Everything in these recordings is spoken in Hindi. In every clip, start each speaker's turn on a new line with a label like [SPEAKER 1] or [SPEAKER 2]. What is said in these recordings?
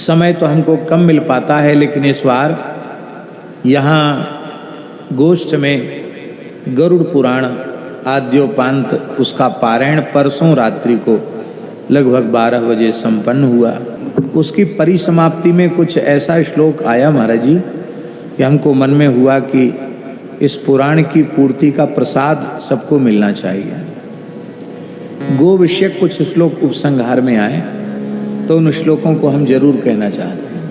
[SPEAKER 1] समय तो हमको कम मिल पाता है, लेकिन इस बार यहाँ गोष्ठ में गरुड़ पुराण आद्योपांत उसका पारायण परसों रात्रि को लगभग 12 बजे संपन्न हुआ। उसकी परिसमाप्ति में कुछ ऐसा श्लोक आया महाराज जी कि हमको मन में हुआ कि इस पुराण की पूर्ति का प्रसाद सबको मिलना चाहिए। गो विषय कुछ श्लोक उपसंहार में आए तो उन श्लोकों को हम जरूर कहना चाहते हैं।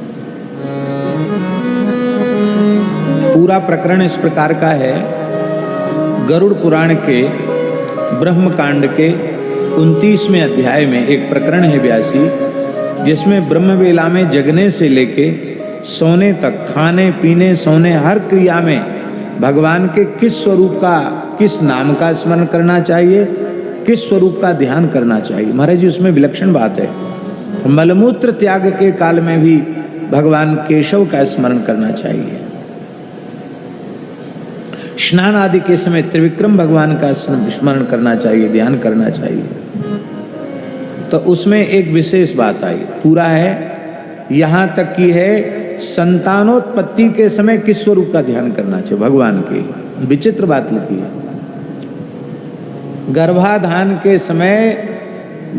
[SPEAKER 1] पूरा प्रकरण इस प्रकार का है। गरुड़ पुराण के ब्रह्मकांड के 29वें अध्याय में एक प्रकरण है 82, जिसमें ब्रह्मवेला में जगने से लेके सोने तक, खाने पीने सोने हर क्रिया में भगवान के किस स्वरूप का, किस नाम का स्मरण करना चाहिए, किस स्वरूप का ध्यान करना चाहिए। महाराज जी उसमें विलक्षण बात है। मलमूत्र त्याग के काल में भी भगवान केशव का स्मरण करना चाहिए। स्नान आदि के समय त्रिविक्रम भगवान का स्मरण करना चाहिए, ध्यान करना चाहिए। तो उसमें एक विशेष बात आई, पूरा है यहां तक की है संतानोत्पत्ति के समय किस स्वरूप का ध्यान करना चाहिए भगवान के। विचित्र बात लिखी है। गर्भाधान के समय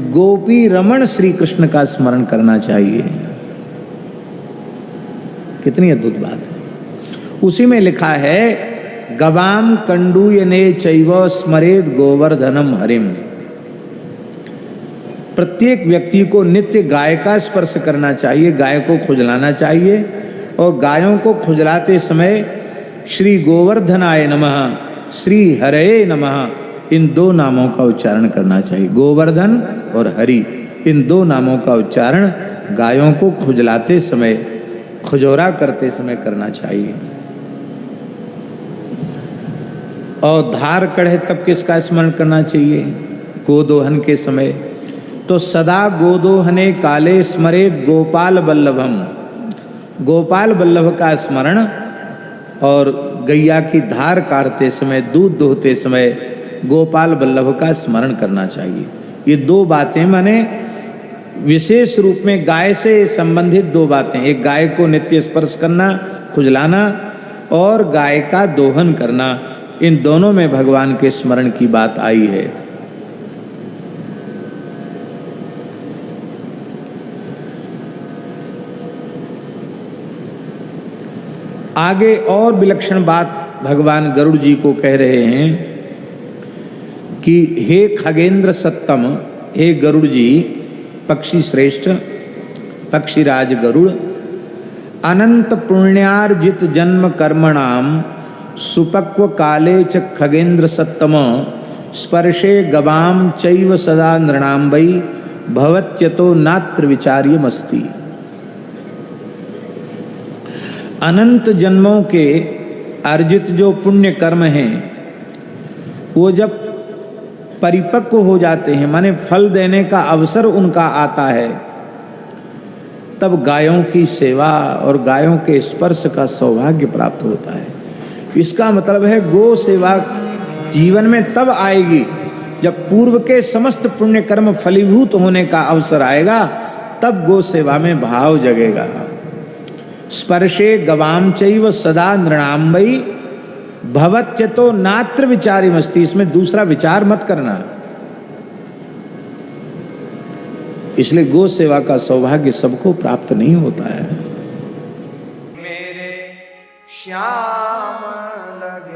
[SPEAKER 1] गोपी रमण श्री कृष्ण का स्मरण करना चाहिए। कितनी अद्भुत बात है। उसी में लिखा है गवाम कंडूयने चैव स्मरेद गोवर्धनम हरिम। प्रत्येक व्यक्ति को नित्य गाय का स्पर्श करना चाहिए, गाय को खुजलाना चाहिए और गायों को खुजलाते समय श्री गोवर्धनाय नमः, श्री हरये नमः, इन दो नामों का उच्चारण करना चाहिए। गोवर्धन और हरि, इन दो नामों का उच्चारण गायों को खुजलाते समय, खुजोरा करते समय करना चाहिए। और धार कढ़े तब किसका स्मरण करना चाहिए? गोदोहन के समय। तो सदा गोदोहने काले स्मरेत गोपाल वल्लभम। गोपाल वल्लभ का स्मरण और गैया की धार काटते समय, दूध दोहते समय गोपाल वल्लभ का स्मरण करना चाहिए। ये दो बातें माने विशेष रूप में गाय से संबंधित दो बातें। एक गाय को नित्य स्पर्श करना, खुजलाना, और गाय का दोहन करना। इन दोनों में भगवान के स्मरण की बात आई है। आगे और विलक्षण बात भगवान गरुड़ जी को कह रहे हैं कि हे खगेंद्र सत्तम, हे गरुड़ जी, पक्षी श्रेष्ठ, पक्षीराज गरुड़, अनंत पुण्यार्जित जन्म कर्मणाम सुपक्व काले च खगेंद्र सत्तम स्पर्शे गवाम चैव सदा नृणाम वै भवत्यतो नात्र विचार्यमस्ति। अनंत जन्मों के अर्जित जो पुण्य कर्म हैं वो जब परिपक्व हो जाते हैं, माने फल देने का अवसर उनका आता है, तब गायों की सेवा और गायों के स्पर्श का सौभाग्य प्राप्त होता है। इसका मतलब है गो सेवा जीवन में तब आएगी जब पूर्व के समस्त पुण्य कर्म फलीभूत होने का अवसर आएगा, तब गो सेवा में भाव जगेगा। स्पर्शे गवाम चैव सदा नृणाम वै भवत्यतो नात्र विचार्यमस्ति। इसमें दूसरा विचार मत करना। इसलिए गो सेवा का सौभाग्य सबको प्राप्त नहीं होता है।
[SPEAKER 2] मेरे श्याम लग